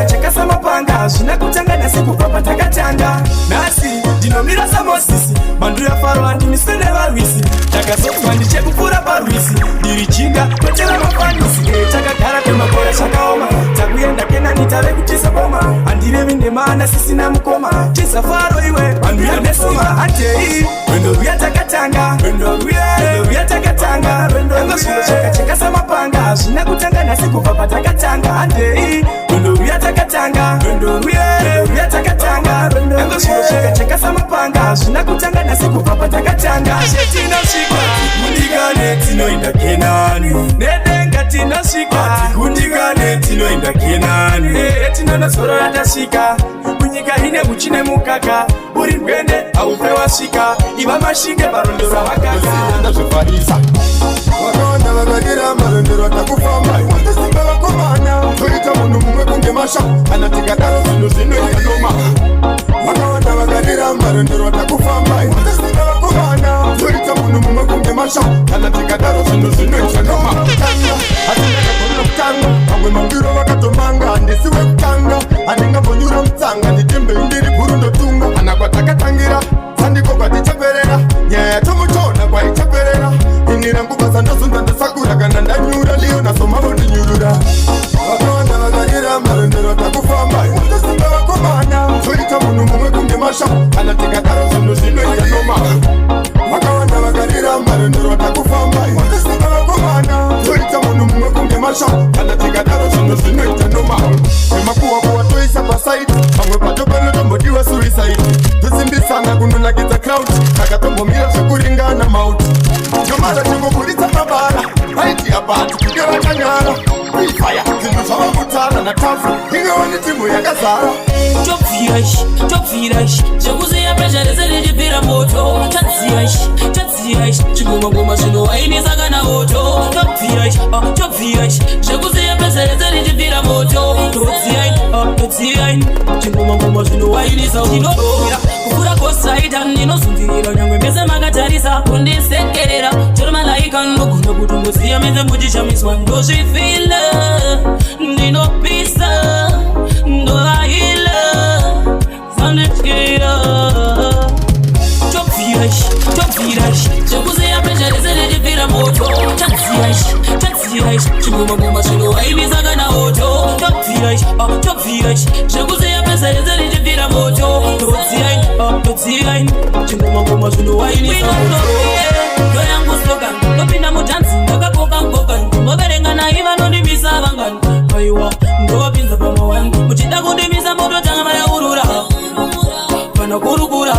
cheka sama panga Shina kutanga na siku papa takatanga Nasi Dinomira samosisi Mandu ya faro andi misene warwisi Taka sotu andi cheku pura parwisi Dirichinga Kwetela mafanisi Taka kara kema kora shaka oma Takuyenda kena nitare kutisa boma Andire minde maana sisi na mkoma Chisa faro iwe Mandu ya nesuma Ate hii Wendo ruya takatanga Wendo ruya takatanga Wendo cheka sama panga Shina kutanga na siku papa takatanga Ate hii Wendo ruya takatanga Wendo ruya takatanga Wendo cheka sama panga Shina kutanga na siku papa takatanga Shetina shika Mundigane tino inda kenani Nedenga tina shika Mundigane tino inda kenani Tino na soro ya tashika Munyika hine uchine mukaka Uri mwende aupe wa shika Iba mashike barondora wakaka Nda zufarisa Wakonda wagadira marondoro watakufamba Watasimba wakomana Tuita munu mumwe kunge masha Anatika daro zinu ya noma Wakonda wagadira marondoro watakufamba kunonakidza crowd akatombomira zvekuringana mauti nomara chingobuditsa mabara aiti abati kudeva kanyara ifaya zvinhu zvava kutara natafra ingewani timu yakazara topfirash zvekuziya presha rese richibvira moto tadziyash chingomangoma zvinowainisa kana oto topfirash zvekuziya presha rese richibvira moto todziyai chingomangoma zvinowainisa tinobvira kufura kosaita ndinozundirira nyangwe mese makatarisa kundisekerera chero malaika ndogona kutongoziya mese muchishamiswa ndozvifila ndinopisa ndovaila sandityira topfirash zvekuziya presha rese richibvira moto tadziyash chingomangoma zvinowainisa kana oto topfirash zvekuziya presha rese richibvira moto todziyai chingomangoma zvinowainisa ndo yangu slogan ndopinda mutanzi ndakakoka ngogan ndimoverenga nai vanondimisa vangani aiwa ndovapinza pamawani muchida kundimisa mototanga mayaurura kana kurukura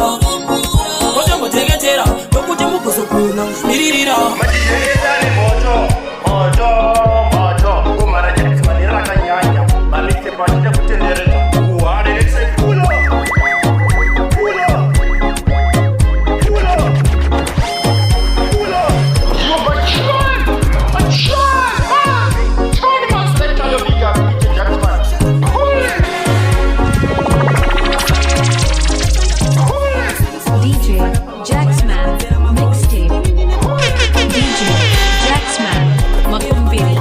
kotomboteketera nokuti mukuzokuna miririra machijengetani moto kumara chaitsimanira rakanyanya mamixepachita kutendereza kuharerese fulo DJ Jacksman Mixtape. DJ Jacksman Makumbiri.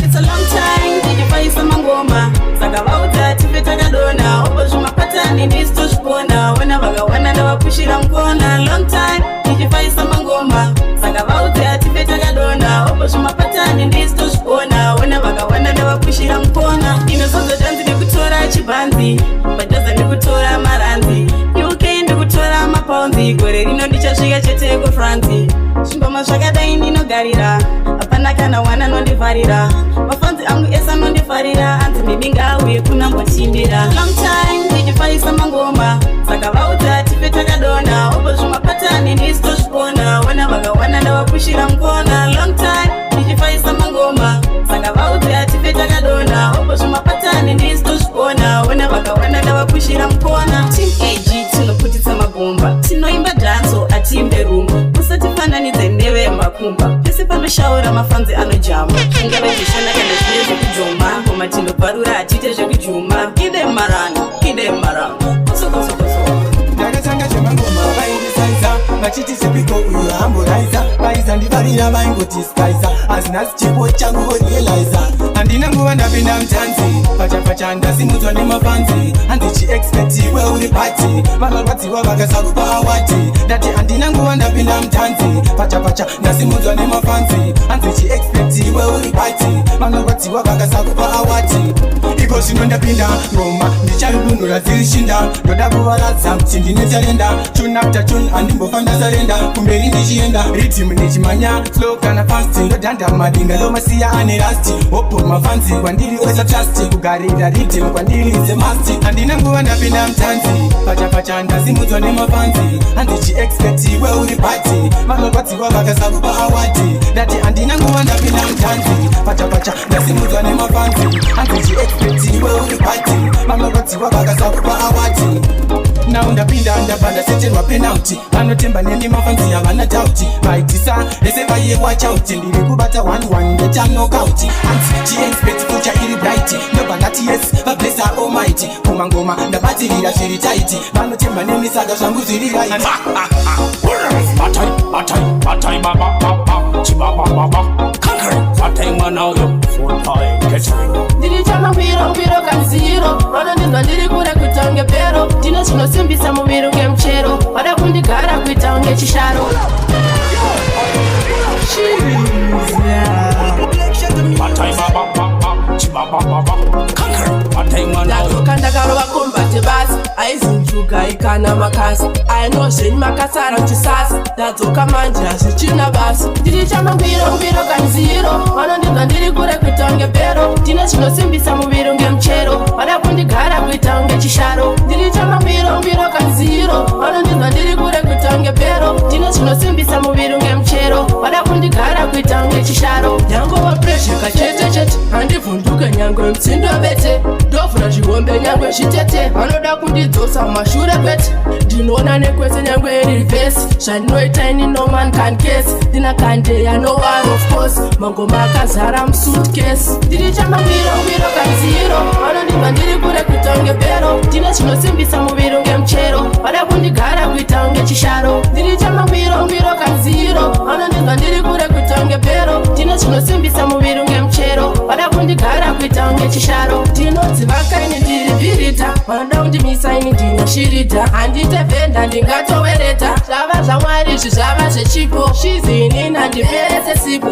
It's a long time tichifaisa mangoma saka vauta tife takadona opo zvimapatani ndisitozvipona vana vakawana ndavapushira mukona long time tichifaisa mangoma saka vauta tife takadona opo zvimapatani ndisitozvipona vana vakawana ndavapushira mukona inozozotanzi ndikutora chibhanzi padhaza ndikutora maranzi UK ndikutora mapaunzi gore rino ndichasvika chete kufranzi zvingoma zvakadai ndinogarira hapana kana wana nondivharira mafanzi angu esa nondifarira anzi ndidinga auye kunambochimbira long time ndichifaisa mangoma saka vauta tife takadona opo zvimapatani ndisitozvipona wana vakawana ndavapushira mukona long time ndichifaisa mangoma saka vauta tife takadona opo zvimapatani ndisitozvipona wana vakawana ndavapushira mukona team ag tinoputitsa magomba tinoimba dhanso atiimbe rumba musatifananidze neve yemakumba pese panoshaura mafanzi anojamba ingava zvishanda kana zvine zvekujoma ngoma tinobvarura hatiite zvekujuma kidemaran ndakatanga zvemangoma vaindisaisa vachiti sepiko uyu hamboraisa vaizandivarira vaingotiskaisa hazina chipo changu vorealiza handina nguva ndapinda mutanzi pachapacha ndasimudzwa nemafanzi handichiexpectiwe uri pati vanorwadziwa vakasakupa awati ndati handina nguva ndapinda mutanzi pachapacha ndasimudzwa nemafanzi handichiexpectiwe uri pati vanorwadziwa vakasakupa awati iko zvino ndapinda ngoma ndichaidunura dzirishinda ndoda kuvaradza kuti ndine tarenda tune after tune handimbofanda sarenda kumberi ndichienda rithimu ndichimanya slow kana fast ndodhanda madinga lomasiya ane rasti opo mafanzi kwandiri wesa trust kugarira rithimu kwandiri ze must handina nguva ndapinda mutanzi pachapacha ndasimudzwa nemafanzi handichiexpectiwe uri pati vanorwadziwa vakasakupa awati ndati handina nguva ndapinda mutanzi pachapacha ndasimudzwa nemafanzi handichiexpectiwe uri pati vanorwadziwa vakasakupa awati nau ndapinda ndabva seterwa penalty vanotemba neni mafanzi havana dauti vaitisa vese vaiyewa chauti ndiri kubata 1-1 ndetanokauti hanzi chiexpect future iri bright ndobva ndati yes vablesa almighty kumangoma ndabatirira zviri taiti vanotemba neni saka zvangu zviri right Batai baba chibaba conquering batai mwana uyo full time catering ndiri chamangwiro kanziro vanondinzwa ndiri kure kuita unge pero ndine zvinosimbisa muviri unge muchero vada kundigara kuita unge chisharo batai baba chibaba conquering batai mwana uyo ndakarova kombate basi aizinjuga ikana makasi ainozvenyu makasara chisasi ndadzoka manje hazvichina basi ndiri chamangwiro kanziro vanondinzwa ndiri kure kuita unge pero ndine zvinosimbisa muviri unge muchero vada kundigara kuita unge chisharo ndiri chamangwiro kanziro vanondinzwa chinosimbisa muviri ngemuchero vada kundigara kuita ngechisharo nyangova presheka chete chete handivhunduke nyangwe mutsindo vete ndovhura zvihombe nyangwe zvitete vanoda kundidzosa mumashure kwete ndinoona nekwese nyangwe iri rivhesi zvandinoita ini no man can case ndina kandeya no one of course mangoma akazara musuitcase ndiri chamangwiro kanziro vanondibva ndiri kure kuita unge bhero ndine chinosimbisa muviri ngemuchero vada kundigara kuita unge chisharo ndiri chamangwiro kanziro vanondibva ndiri kure kuita unge bhero ndine chinosimbisa muviri ngemuchero vada kundigara kuita unge chisharo ndinodzivakaini ndiri bhirita vanoda kundimisa ini ndinoshirita handite vhenda ndingatowereta zvava zvamwari izvi zvava zvechipo zvizini handiperese sipo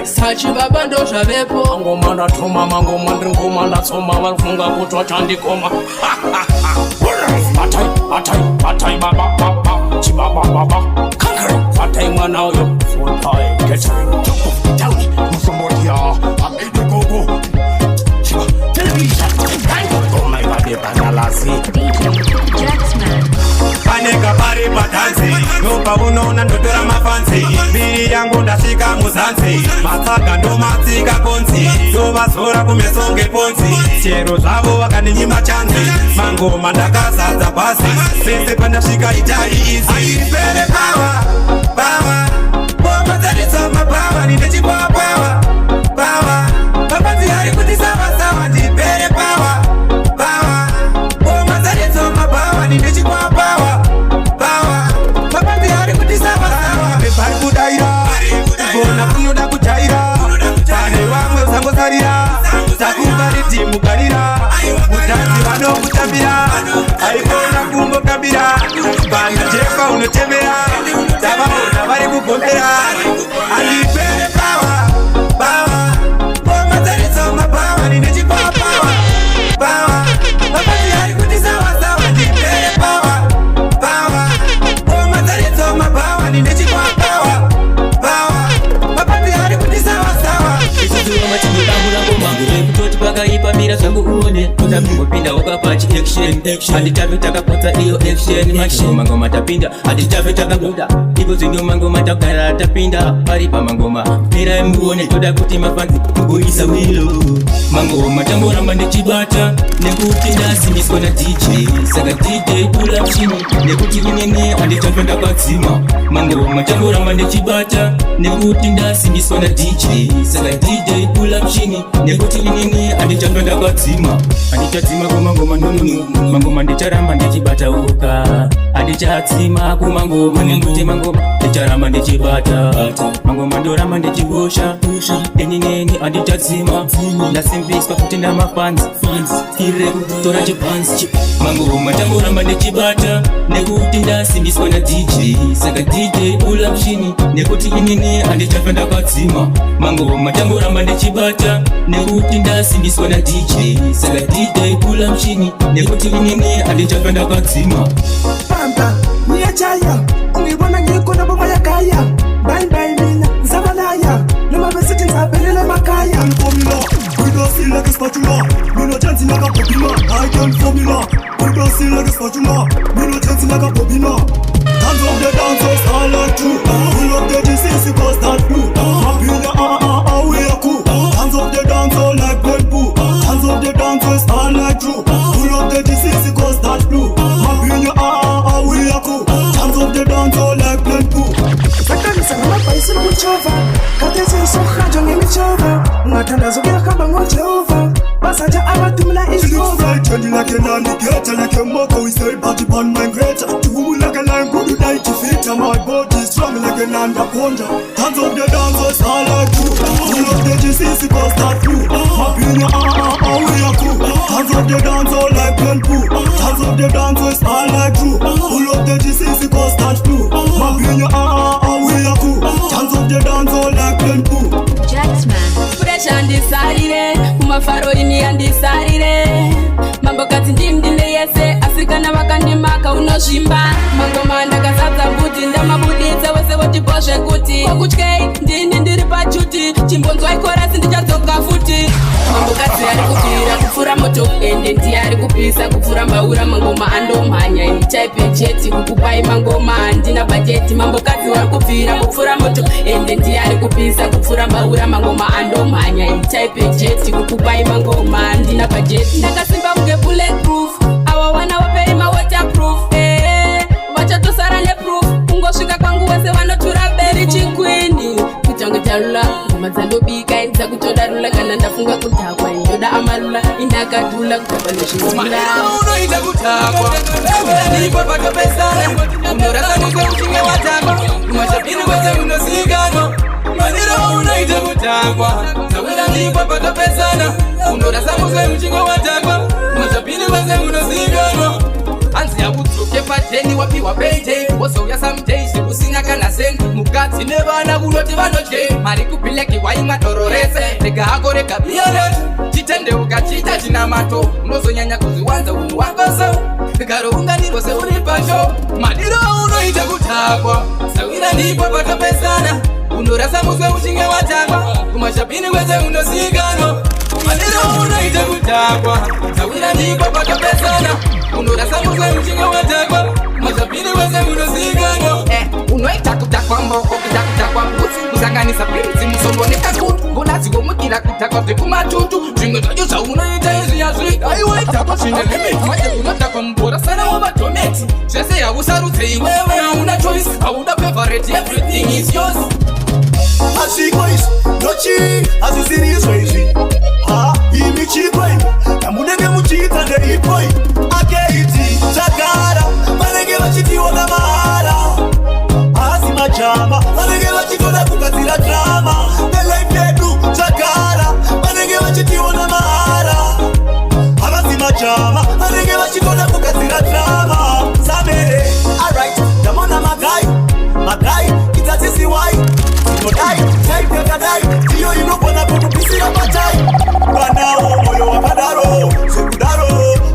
sachivaba ndo zvavepo mangoma ndatoma mangoma ndingoma ndatsoma vanofunga kuti vachandikoma batai baba chibaba batai mwana uyo paneka pari patanzi nopa unoona ndotora mafanzi mbiri yangu ndasvika muzanzi matsaga ndomatsika konzi ndovazora kumeso ngeponzi chero zvavo vakandinyima chanzi mangoma ndakazadza bhazi pese pandasvika itai izi ipere pawa bomadzaritsoma pawa nindechipawa pawa mapanzi ari kuti savasawa ndipere pawa bomadzaritsoma pawa nindechipawa pawa mapanzi ari kuti savasawa vari kudaira bona kunoda kujaira pane vamwe usangosarira takungaridhimugarira mutanzi vanokutambira aikona kungokabira banda jefa unotembera tavaona vari kugombera andipere pawa bomadzaritsoma pawa nindechipawa pawa mapanzi ari kuti savasawa ndipere pawa bomadzaritsoma pawa nindechipawa pawa mapanzi ari kuti savasawa kutoti pakaipamira zvangu uone utambingopinda wakapachi action handitave takapotsa iyo action mangoma tapinda handitave takabuda ivo zvinyo mangoma takugara tapinda pari pamangoma mirai muone toda kuti mafanzi kugoisa wilo mangoma tangoramba ndichibata nekuti ndasimbiswa na DJ saka DJ pula mshini nekuti inene handitave ndakadzima mangoma tangoramba ndichibata nekuti ndasimbiswa na DJ saka DJ pula mshini nekuti inene handitave ndakadzima handitadzima kumangoma nonunu mangoma ndicharamba ndichibata uka handichadzima kumangoma nekuti mangoma ndicharamba ndichibata mangoma ndoramba ndichibosha ineneni handitadzima ndasimbiswa kuti ndamafanzi ire kutora chipanzi mangoma tangoramba ndichibata nekuti ndasimbiswa na DJ saka DJ pula mshini nekuti inene handitave ndakadzima mangoma tangoramba ndichibata nekuti ndasimbiswa na DJ saka DJ pula mshini nekuti inene handitave ndakadzima pamba niyachaya ungibona ngikona baba yakaya bye mina nzabalaya noma besithi ngizabelele emakhaya formula we don't feel like a spatula me no chance like a popina I can formula we don't feel like a spatula me no chance like a popina hands of the dancers all like you pull up the GCC cause that blue happy we are cool hands of the dancers like Red Bull hands of the dancers all like you pull up the GCC cause that blue happy we are cool hands of the dancers like Red Bull sakanisa ngamabhayisi nokuchova kathesisohajo ngemichova ungathandaza ukuyahamba ngojehova basatsha abadumula izifovaitrendingakenandigeta like a moko we say party pan my greater tuhumu like a lion good night to fit my body strong like an anaconda hands of the dancers all like you pull up the GCC cause that blue happy we are cool hands of the dancers like Red Bull hands of the dancers all like you pull up the GCC cause that blue happy we are cool hands of the dancers like Red Bull Pressure ndisarire kumafaro ini yandisarire mambo kati ndimdinde yese asikana vakandimaka unozvimba mangoma ndakazadza mbuti ndamabuditsa wese wotibhozve kuti kokutyei ndini ndiri pachuti chimbonzwa ikorasi ndichadzoka futi mambo kati ari kubvira kupfura kupfura moto ende ndiari kupisa kupfura mbaura mangoma andomhanya ini chaipe jeti kukupai mangoma handina bajeti mambokadzi wari kupfira kupfura moto ende ndiari kupisa kupfura mbaura mangoma andomhanya ini chaipe jeti kukupai mangoma handina bajeti ndakasimba kunge bulletproof awa wana waperi mawaterproof vachatosara neproof kungosvika kwangu wese vanotura beri chikwini kutange tarula ngoma dzandobika indza kutodarula kana ndafunga kutakwa indoda amarula indakadhula kutakwa nezvinoita kutakwa ndipo patopesana unorasamuke uchinge watakwa umashapini kwese unozikanwa maniro unoita kutakwa zawira ndipo patopesana unorasamuke uchinge watakwa umashapini kwese unozikanwa hanzi yakudzoke padheni wapiwa payday wozouya someday sekusina kana sendi mukadzi nevana kunoti vanodye mari kubileki waimwa doro rese rega hako rega biyaret chitendeuka chiita chinamato unozonyanya kuzviwanza unhu wakoso garo unganirwo seuri pasho madiro unoita kutakwa sawira ndipo patopesana unorasa muswe uchinge watakwa kumashapini kwese unozikanwa madiro unoita kutakwa sawira ndipo patopesana unorasa muswe uchinge watakwa kumashapini kwese unozikanwa unoita kutakwa mboko kutakwa mbuzi kusanganisa piritsi musondoneka kutu mbonadzingomukira kutakwa bvekumatutu zvimwe zvacho zvaunoita izvi yazvi aiwaitakwa zvine limiti manje unotakwa muborasana wamadometi zvese hausarudze iwewe hauna choice hauda favorite everything is yours asviko izvi ndochii hazvisiri izvezvi imi chikoi kamunenge muchiita ndeipoi akeiti chagara vanenge vachitiona mahara asi majama vanenge vachitoda kugadzira drama nelife yedu chagara vanenge vachitiona mahara havasi majama vanenge vachitoda kugadzira drama samere alright ndamona magai itatisiwai inodai taipekadai ndiyo inogona kutupisira patai vanawo moyo wakadaro sekudaro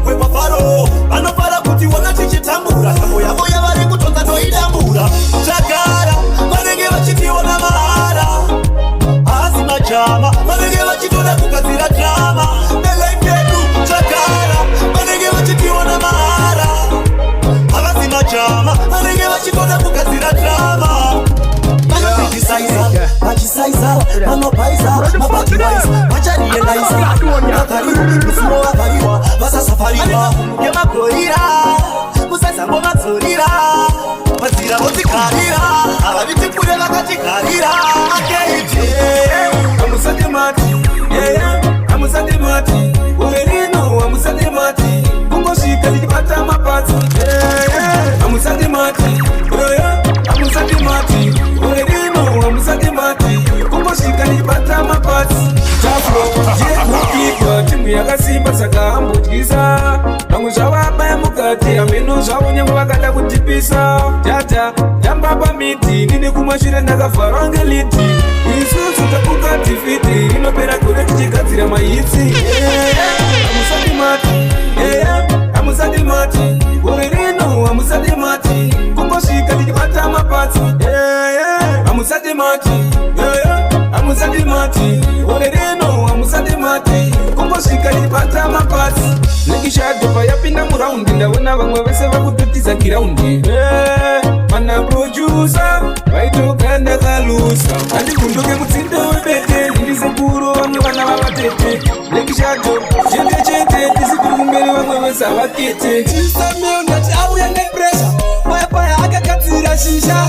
wepafaro vanofara kuti wona tichitambura tambo yavo yavari kutonza toidambura chagara vanenge vachitiona mahara asi majama vanenge vachitoda kugadzira drama nelife yedu chagara vanenge vachitiona mahara havasi majama vanenge vachitoda kugadzira drama vachisaiza vanopaisa mabhakiwaisa vachariendaisa vakaribu musumo vakariwa vasasafariwa yemagoira musazambomadzorira vadzira votigarira havavitipure vakatigarira akeiti amusademati amusademati uverino amusademati kungosvika lichibata mapatsi amusademati amusademati uverino amusademati kungosvika lichibata mapatsi tafuro jekukikwa timu yakasimba saka ambotyisa vamwe zvavabaya mukati hameno zvavo nyange vakada kutipisa tata tamba pamiti nini kumashure ndakavharwa ngeliti isusu tabuka tifiti rinopera gore tichigadzira mahitsi amusademati amusademati gore rino amusademati kungosvika lichibata mapatsi amusademati amusademati gore rino amusademati kungosvika lichibata mapatsi nekishadhopa yapinda muraundi ndaona vamwe vese vakutotidza kiraundi mana produsa vaitoka ndakalusa handigunduke mutsindo webete ndiri sekuru vamwe vana vavatete nekishadho chete tisikuri kumberi vamwe vese havakete chisameundati auya nepresha payapaya akagadzira shisha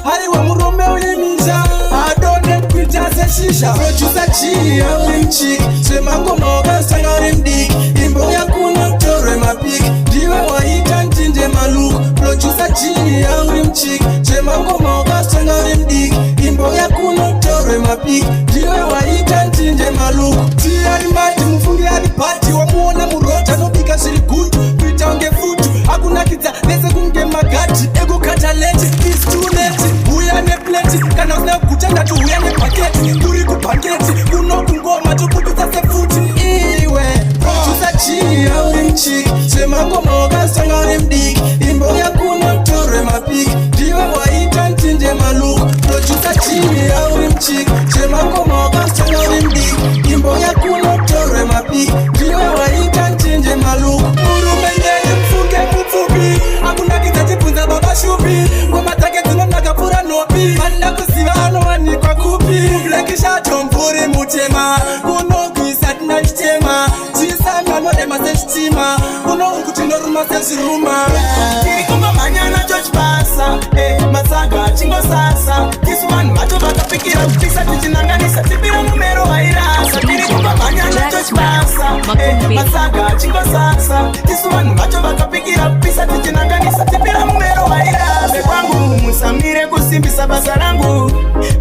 hariwa murume unemisha adone kuita seshisha produsa chii auri mchiki semangoma wakasanga uri mdiki imbo yakuno torwe mapiki ndiwe waita ntinje maluku produsa chii auri mchiki semangoma wakasanga uri mdiki imbo yakuno torwe mapiki ndiwe waita ntinje maluku tiari mati mufungi ari pati wamuona murota nobika zviri gutu kuita unge futu akunakidza vese kunge magati ekukata leti istuneti uya nepleti kana usina kuguta ndati uya nepaketi uri kupaketi kuno kungoma tokupisa sefuti iwe produsa chii auri mchiki semangoma wakasanga uri mdiki imbo yakuno torwe mapiki ndiwe waita ntinje maluku produsa chii auri mchiki semangoma wakasanga uri mdiki imbo yakuno torwe mapiki ndiwe waita uno ukutina ruma sensi ruma tiri kumba manyana George Basa masaga chingo sasa kiswani mato vakapikira kupisa tichinanganisa tipira mumero wairasa tiri kumba manyana George Basa masaga chingo sasa kiswani mato vakapikira kupisa tichinanganisa tipira mumero wairasa kwangu musamire kusimbisa basa rangu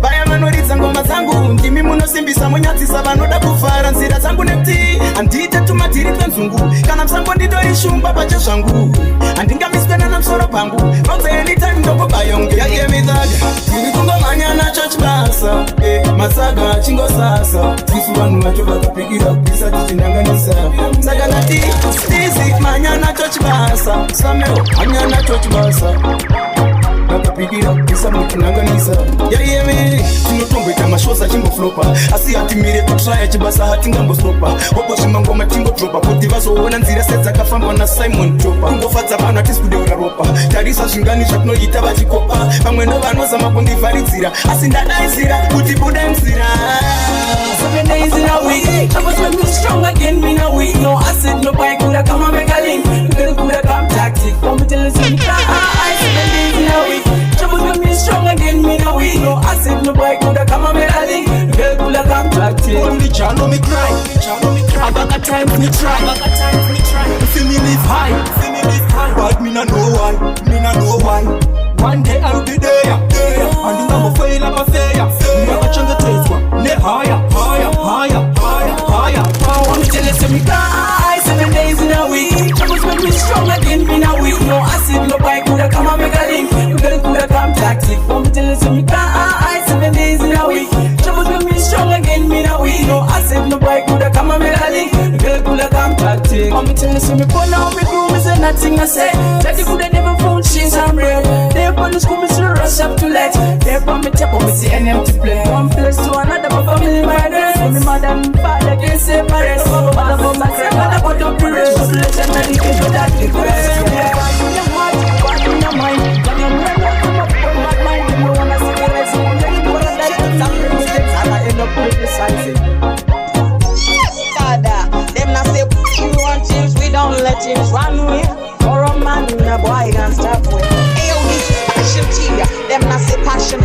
vaya vanoridza ngoma dzangu ndimi munosimbisa munyadzisa vanoda kufara nzira dzangu nekuti handite tumatiri twenzungu kana musango nditori shumba pacha zvangu handingamiswena namusoro pangu vanzeelitani ndokobayonge yayemidhaga tiri kungomanyana chochibasa masaga chingosasa tisu vanhu vacho vakapikira kupisa tichinanganisa saka nati stizi manyana chochibasa sameo manyana chochibasa vakapikira kupisa muchinanganisa yaiyeme tinotomboita mashosa chimboflopa asi hatimire kutraya chibasa hatingambostopa opozvimangoma tingodropa kuti vazoona nzira sedzakafambwa nasimon tropa kungofadza vanhu hatisi kudeura ropa tarisa zvingani zvatinoita vachikopa vamwe ndo vanozama kundivharidzira asi ndadaizira kuti budai mzira 7 days in a week, I was making me strong again, me no weak. No acid, no boy coulda come and make a link. Girl coulda come tactic, come tell us me I 7 days in a week, trouble make me strong again, me no weak. No acid, no boy coulda come and make a link. Girl coulda come tactic. Only Jano me cry, I got a time for me try, see me live high, but me no know why, one day I'll be there, and I'm a fail, I'm a failure. Me a change the taste one, ne higher. Want me tell you say me cry 7 days in a week. Troubles make me strong again, me no weak. No acid, no boy coulda come and make a link. Girl coulda come tactic. Want me tell you say me cry 7 days in a week. Troubles make me strong again, me no weak. No acid, no boy coulda come and make a link. Girl coulda come tactic. Want me tell you say me put down me crew, me say nothing I say. Daddy coulda never found she's and bread. They upon the school, me still rush up too late. They upon me tap, me see an empty play. One place to another, my family murders. Me mother and father can't separate. Mother for my friend, mother put up the rest. Population medication without the quest. Why in your heart, why in your mind? When you're ready, come up with my mind. You don't wanna see the rest. You don't wanna let it happen. And I end up criticizing. Father, them not say we want things, we don't let things run away. For a man, a boy can stop with. Ayo, this is passion, Tia. Them not say passion.